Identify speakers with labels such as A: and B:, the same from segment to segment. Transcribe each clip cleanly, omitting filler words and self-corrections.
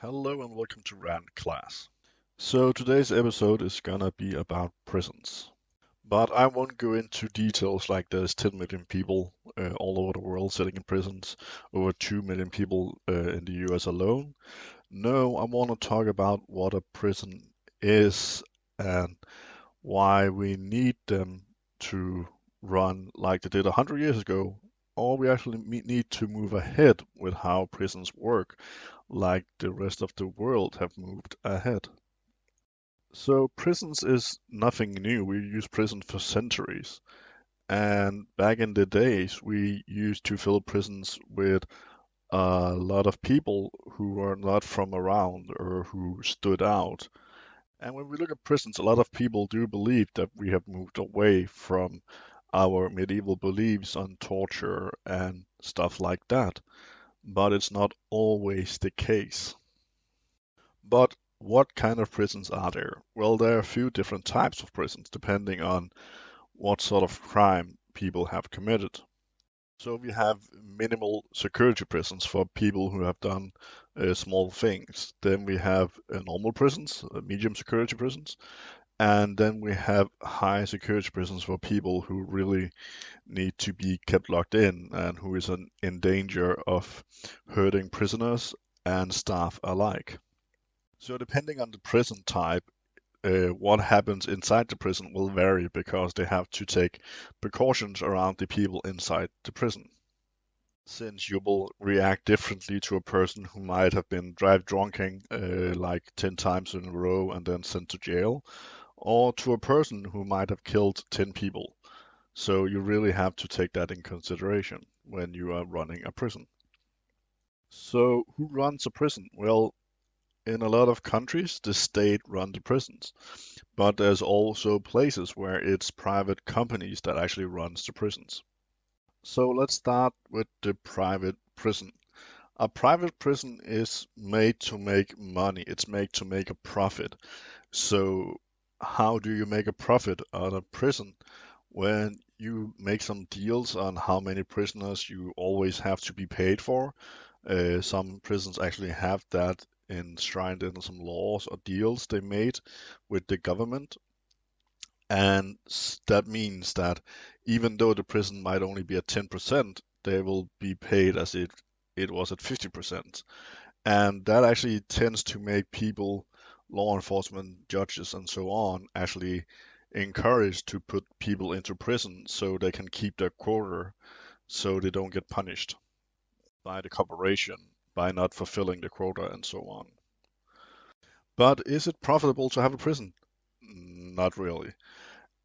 A: Hello and welcome to Rand Class. So today's episode is gonna be about prisons. But I won't go into details like there's 10 million people all over the world sitting in prisons, over 2 million people in the US alone. No, I want to talk about what a prison is and why we need them to run like they did 100 years ago, or we actually need to move ahead with how prisons work like the rest of the world have moved ahead. So prisons is nothing new. We use prisons for centuries. And back in the days, we used to fill prisons with a lot of people who were not from around or who stood out. And when we look at prisons, a lot of people do believe that we have moved away from our medieval beliefs on torture and stuff like that. But it's not always the case. But what kind of prisons are there? Well, there are a few different types of prisons depending on what sort of crime people have committed. So we have minimal security prisons for people who have done small things. Then we have normal prisons, medium security prisons, and then we have high security prisons for people who really need to be kept locked in and who is in danger of hurting prisoners and staff alike. So depending on the prison type, what happens inside the prison will vary because they have to take precautions around the people inside the prison. Since you will react differently to a person who might have been drive drunking like 10 times in a row and then sent to jail, or to a person who might have killed 10 people. So you really have to take that in consideration when you are running a prison. So who runs a prison? Well, in a lot of countries, the state run the prisons, but there's also places where it's private companies that actually runs the prisons. So let's start with the private prison. A private prison is made to make money. It's made to make a profit. So how do you make a profit out of prison? When you make some deals on how many prisoners you always have to be paid for. Some prisons actually have that enshrined in some laws or deals they made with the government. And that means that even though the prison might only be at 10%, they will be paid as if it was at 50%. And that actually tends to make people, law enforcement, judges, and so on, actually encouraged to put people into prison so they can keep their quota so they don't get punished by the corporation by not fulfilling the quota and so on. But is it profitable to have a prison? Not really.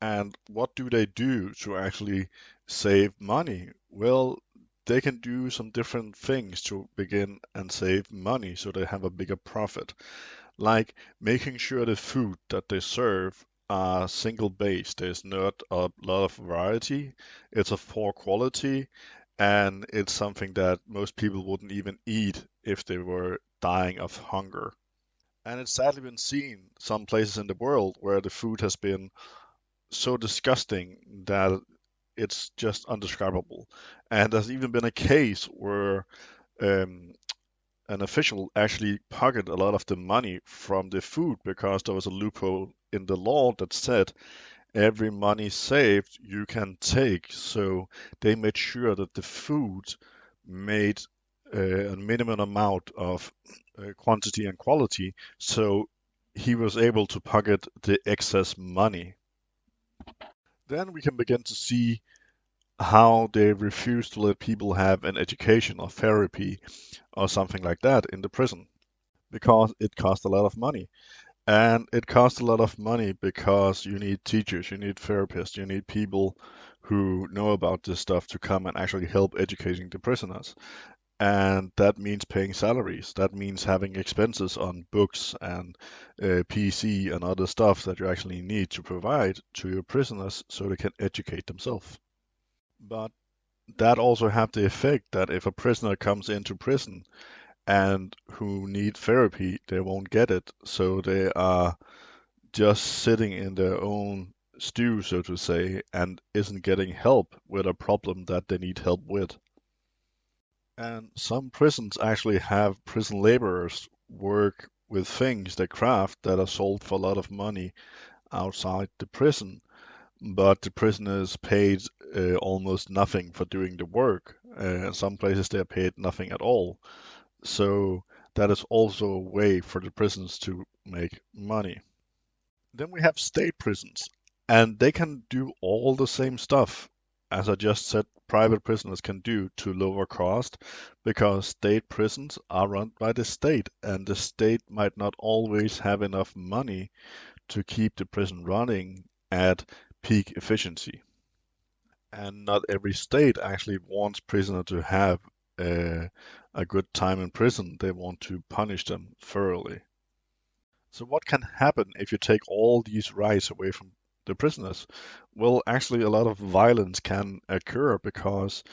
A: And what do they do to actually save money? Well, they can do some different things to begin and save money so they have a bigger profit, like making sure the food that they serve are single based. There's not a lot of variety. It's of poor quality, and it's something that most people wouldn't even eat if they were dying of hunger. And it's sadly been seen some places in the world where the food has been so disgusting that it's just undescribable. And there's even been a case where um, an official actually pocketed a lot of the money from the food because there was a loophole in the law that said every money saved you can take. So they made sure that the food made a minimum amount of quantity and quality. So he was able to pocket the excess money. Then we can begin to see how they refuse to let people have an education or therapy or something like that in the prison because it costs a lot of money. And it costs a lot of money because you need teachers, you need therapists, you need people who know about this stuff to come and actually help educating the prisoners. And that means paying salaries. That means having expenses on books and PC and other stuff that you actually need to provide to your prisoners so they can educate themselves. But that also have the effect that if a prisoner comes into prison and who need therapy, they won't get it. So they are just sitting in their own stew, so to say, and isn't getting help with a problem that they need help with. And some prisons actually have prison laborers work with things they craft that are sold for a lot of money outside the prison, but the prisoner is paid almost nothing for doing the work. In some places they are paid nothing at all. So that is also a way for the prisons to make money. Then we have state prisons, and they can do all the same stuff as I just said private prisoners can do to lower cost, because state prisons are run by the state, and the state might not always have enough money to keep the prison running at peak efficiency. And not every state actually wants prisoners to have a good time in prison. They want to punish them thoroughly. So what can happen if you take all these rights away from the prisoners? Well, actually, a lot of violence can occur because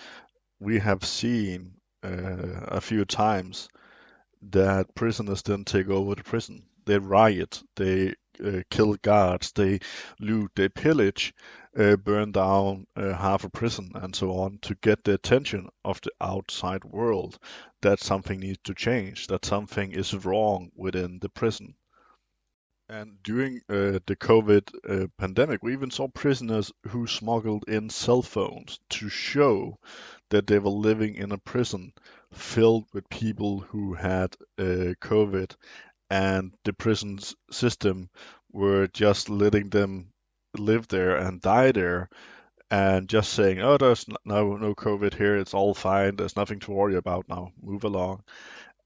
A: we have seen a few times that prisoners then take over the prison. They riot, they kill guards, they loot, they pillage, burn down half a prison, and so on to get the attention of the outside world that something needs to change, that something is wrong within the prison. And during the COVID pandemic, we even saw prisoners who smuggled in cell phones to show that they were living in a prison filled with people who had COVID, and the prison's system were just letting them live there and die there, and just saying, "Oh, there's no COVID here. It's all fine. There's nothing to worry about now. Move along."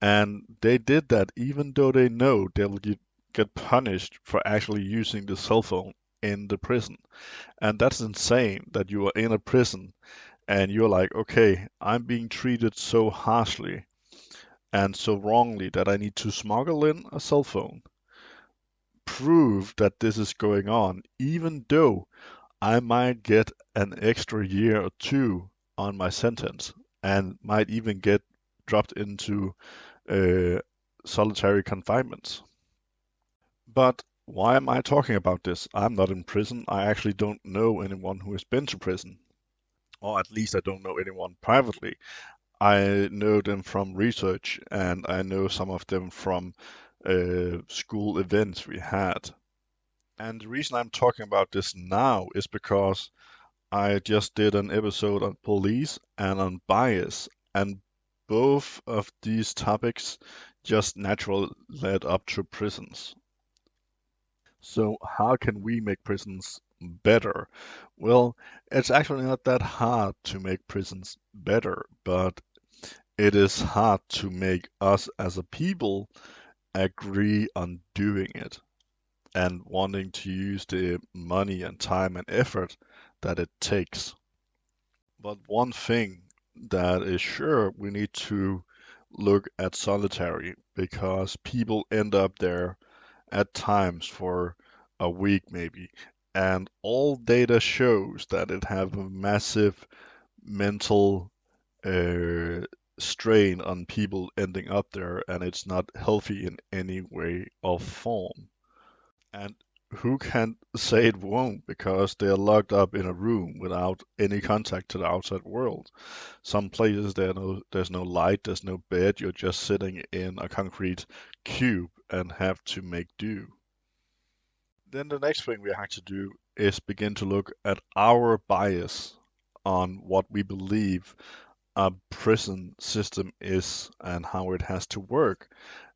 A: And they did that even though they know they will get punished for actually using the cell phone in the prison. And that's insane that you are in a prison and you're like, okay, I'm being treated so harshly and so wrongly that I need to smuggle in a cell phone, prove that this is going on, even though I might get an extra year or two on my sentence and might even get dropped into uh, solitary confinement. But why am I talking about this? I'm not in prison. I actually don't know anyone who has been to prison, or at least I don't know anyone privately. I know them from research, and I know some of them from school events we had. And the reason I'm talking about this now is because I just did an episode on police and on bias, and both of these topics just naturally led up to prisons. So how can we make prisons better? Well, it's actually not that hard to make prisons better, but it is hard to make us as a people agree on doing it and wanting to use the money and time and effort that it takes. But one thing that is sure, we need to look at solitary, because people end up there at times for a week maybe. And all data shows that it have a massive mental uh, strain on people ending up there, and it's not healthy in any way or form. And who can say it won't, because they are locked up in a room without any contact to the outside world. Some places there's no light, there's no bed, you're just sitting in a concrete cube and have to make do. Then the next thing we have to do is begin to look at our bias on what we believe a prison system is and how it has to work.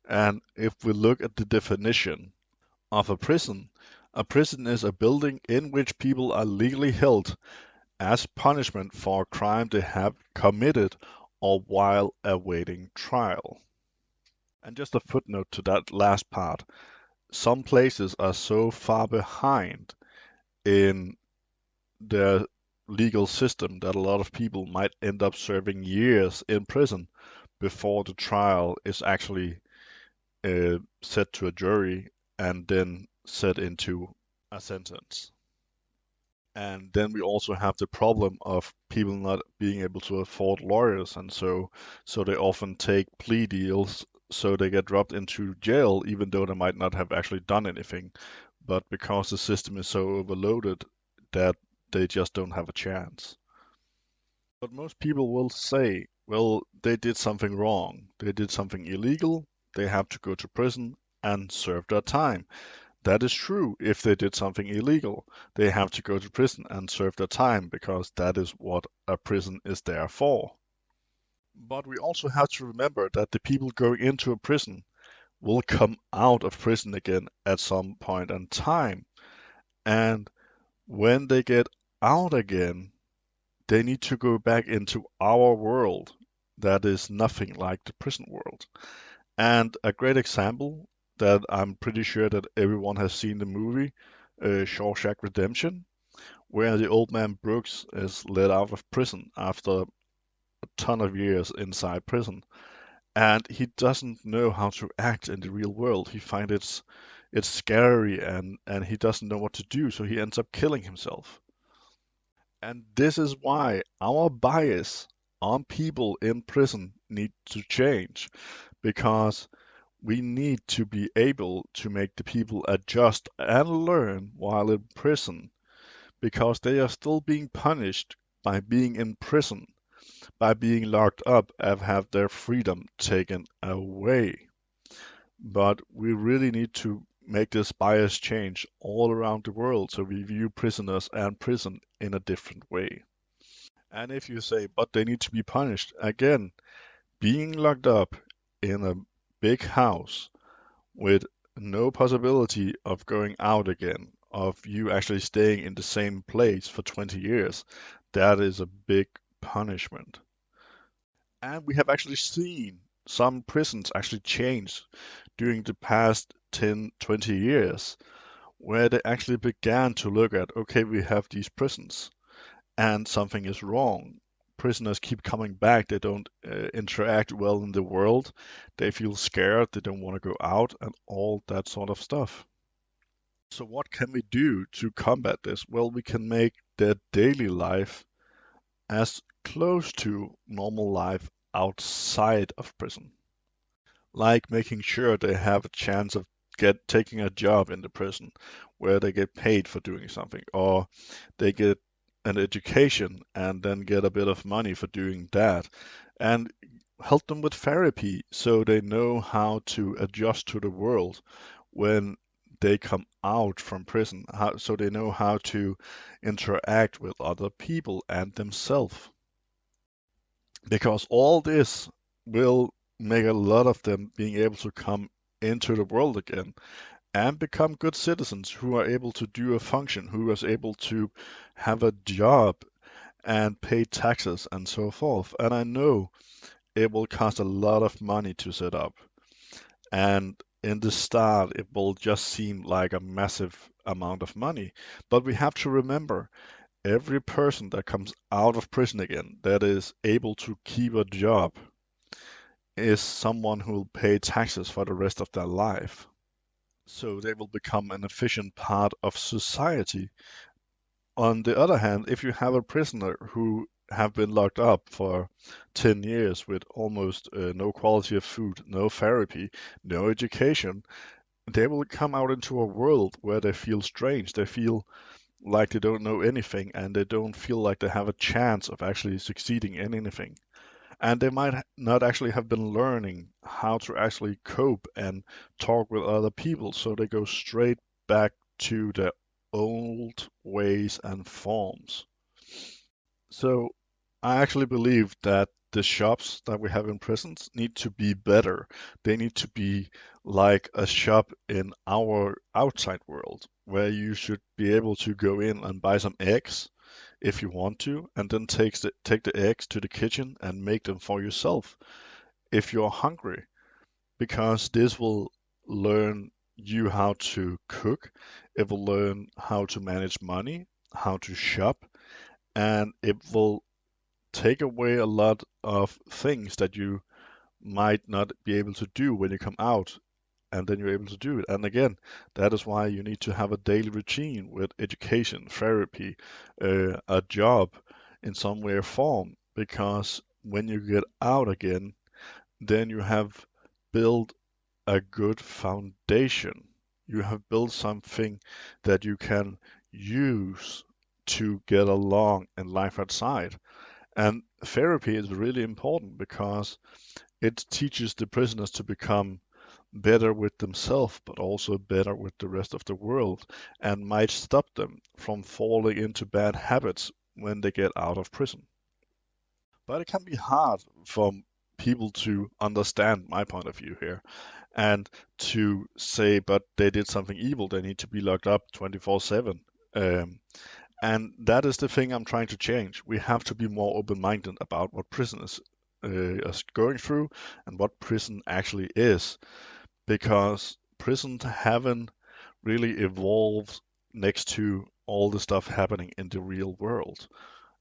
A: And if we look at the definition of a prison is a building in which people are legally held as punishment for a crime they have committed or while awaiting trial. And just a footnote to that last part, some places are so far behind in their legal system that a lot of people might end up serving years in prison before the trial is actually set to a jury and then set into a sentence. And then we also have the problem of people not being able to afford lawyers, and so they often take plea deals, so they get dropped into jail even though they might not have actually done anything. But because the system is so overloaded that they just don't have a chance. But most people will say, well, they did something wrong. They did something illegal, they have to go to prison and serve their time. That is true if they did something illegal. They have to go to prison and serve their time because that is what a prison is there for. But we also have to remember that the people going into a prison will come out of prison again at some point in time. And when they get out again, they need to go back into our world that is nothing like the prison world. And a great example that I'm pretty sure that everyone has seen the movie Shawshank Redemption, where the old man Brooks is let out of prison after a ton of years inside prison, and he doesn't know how to act in the real world. He finds it's scary and he doesn't know what to do, so he ends up killing himself. And this is why our bias on people in prison need to change because we need to be able to make the people adjust and learn while in prison because they are still being punished by being in prison, by being locked up and have their freedom taken away. But we really need to make this bias change all around the world so we view prisoners and prison in a different way. And if you say, but they need to be punished, again, being locked up in a big house with no possibility of going out again, of you actually staying in the same place for 20 years, that is a big punishment. And we have actually seen some prisons actually change during the past 10, 20 years, where they actually began to look at, okay, we have these prisons and something is wrong. Prisoners keep coming back. They don't interact well in the world. They feel scared. They don't want to go out and all that sort of stuff. So, what can we do to combat this? Well, we can make their daily life as close to normal life outside of prison, like making sure they have a chance of get taking a job in the prison where they get paid for doing something, or they get an education and then get a bit of money for doing that, and help them with therapy so they know how to adjust to the world when they come out from prison, so they know how to interact with other people and themselves. Because all this will make a lot of them being able to come into the world again and become good citizens who are able to do a function, who is able to have a job and pay taxes and so forth. And I know it will cost a lot of money to set up. And in the start, it will just seem like a massive amount of money. But we have to remember every person that comes out of prison again that is able to keep a job is someone who will pay taxes for the rest of their life. So they will become an efficient part of society. On the other hand, if you have a prisoner who have been locked up for 10 years with almost no quality of food, no therapy, no education, they will come out into a world where they feel strange. They feel like they don't know anything and they don't feel like they have a chance of actually succeeding in anything. And they might not actually have been learning how to actually cope and talk with other people, so they go straight back to their old ways and forms. So I actually believe that the shops that we have in prisons need to be better. They need to be like a shop in our outside world, where you should be able to go in and buy some eggs if you want to, and then take the eggs to the kitchen and make them for yourself if you're hungry, because this will learn you how to cook, it will learn how to manage money, how to shop, and it will take away a lot of things that you might not be able to do when you come out, and then you're able to do it. And again, that is why you need to have a daily routine with education, therapy, a job in some way or form, because when you get out again, then you have built a good foundation. You have built something that you can use to get along in life outside. And therapy is really important because it teaches the prisoners to become better with themselves, but also better with the rest of the world, and might stop them from falling into bad habits when they get out of prison. But it can be hard for people to understand my point of view here and to say, but they did something evil, they need to be locked up 24/7. Um, and that is the thing I'm trying to change. We have to be more open-minded about what prison is going through and what prison actually is, because prisons haven't really evolved next to all the stuff happening in the real world.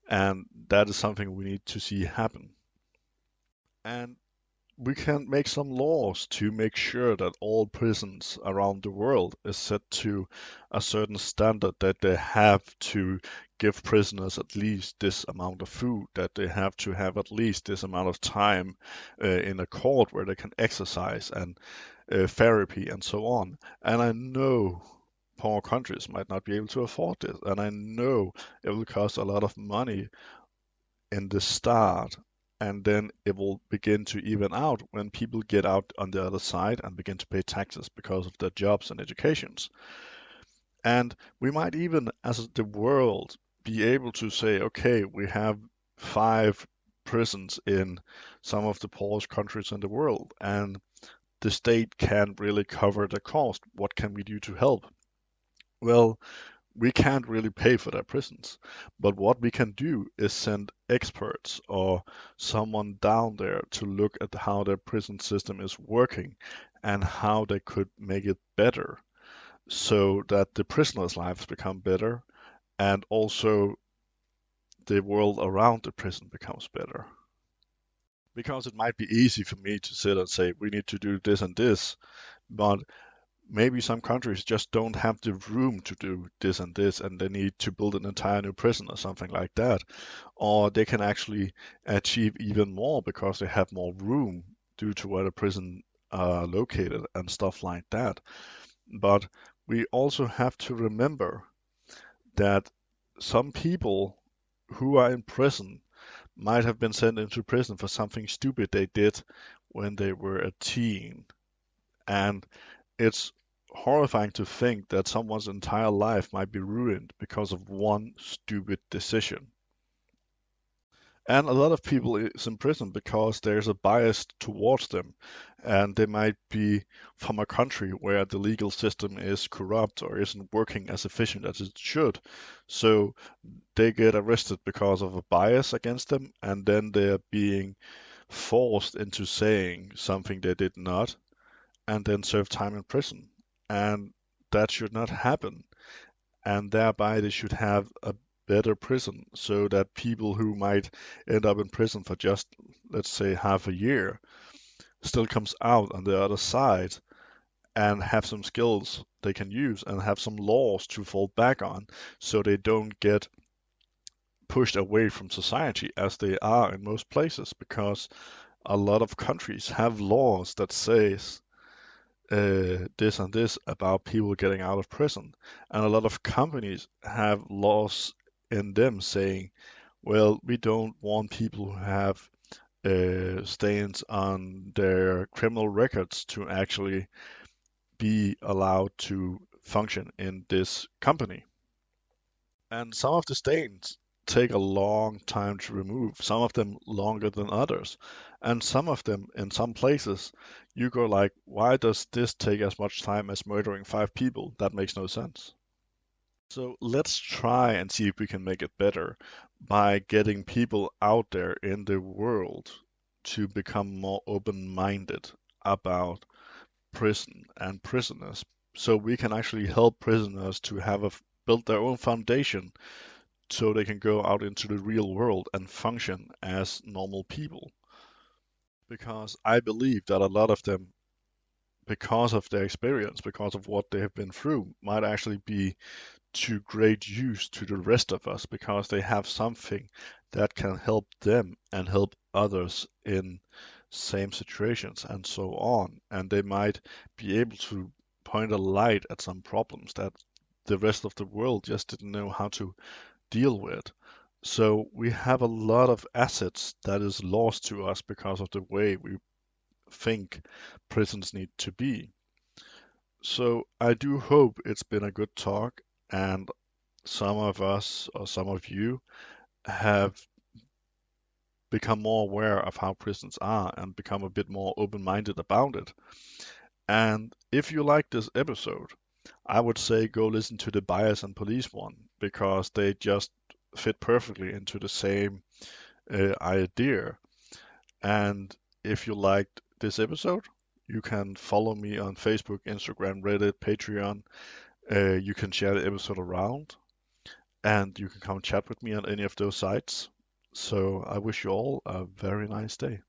A: And that is something we need to see happen. And we can make some laws to make sure that all prisons around the world is set to a certain standard, that they have to give prisoners at least this amount of food, that they have to have at least this amount of time in a court where they can exercise and therapy and so on. And I know poor countries might not be able to afford this, and I know it will cost a lot of money in the start, and then it will begin to even out when people get out on the other side and begin to pay taxes because of their jobs and educations. And we might even, as the world, be able to say, okay, we have 5 prisons in some of the poorest countries in the world, and the state can't really cover the cost. What can we do to help? Well, we can't really pay for their prisons. But what we can do is send experts or someone down there to look at how their prison system is working and how they could make it better so that the prisoners' lives become better and also the world around the prison becomes better. Because it might be easy for me to sit and say, we need to do this and this, but maybe some countries just don't have the room to do this and this, and they need to build an entire new prison or something like that. Or they can actually achieve even more because they have more room due to where the prison are located and stuff like that. But we also have to remember that some people who are in prison might have been sent into prison for something stupid they did when they were a teen. And it's horrifying to think that someone's entire life might be ruined because of one stupid decision. And a lot of people is in prison because there's a bias towards them, and they might be from a country where the legal system is corrupt or isn't working as efficient as it should. So they get arrested because of a bias against them, and then they're being forced into saying something they did not, and then serve time in prison. And that should not happen. And thereby they should have a better prison so that people who might end up in prison for just, let's say, half a year still comes out on the other side and have some skills they can use and have some laws to fall back on so they don't get pushed away from society as they are in most places, because a lot of countries have laws that says this and this about people getting out of prison. And a lot of companies have laws in them saying, well, we don't want people who have stains on their criminal records to actually be allowed to function in this company. And some of the stains take a long time to remove, some of them longer than others. And some of them, in some places, you go like, why does this take as much time as murdering 5 people? That makes no sense. So let's try and see if we can make it better by getting people out there in the world to become more open-minded about prison and prisoners. So we can actually help prisoners to have build their own foundation so they can go out into the real world and function as normal people. Because I believe that a lot of them, because of their experience, because of what they have been through, might actually be to great use to the rest of us because they have something that can help them and help others in same situations and so on. And they might be able to point a light at some problems that the rest of the world just didn't know how to deal with. So we have a lot of assets that is lost to us because of the way we think prisons need to be. So I do hope it's been a good talk, and some of us or some of you have become more aware of how prisons are and become a bit more open-minded about it. And if you like this episode, I would say go listen to the Bias and Police one because they just fit perfectly into the same idea. And if you liked this episode, you can follow me on Facebook, Instagram, Reddit, Patreon. You can share the episode around, and you can come chat with me on any of those sites. So I wish you all a very nice day.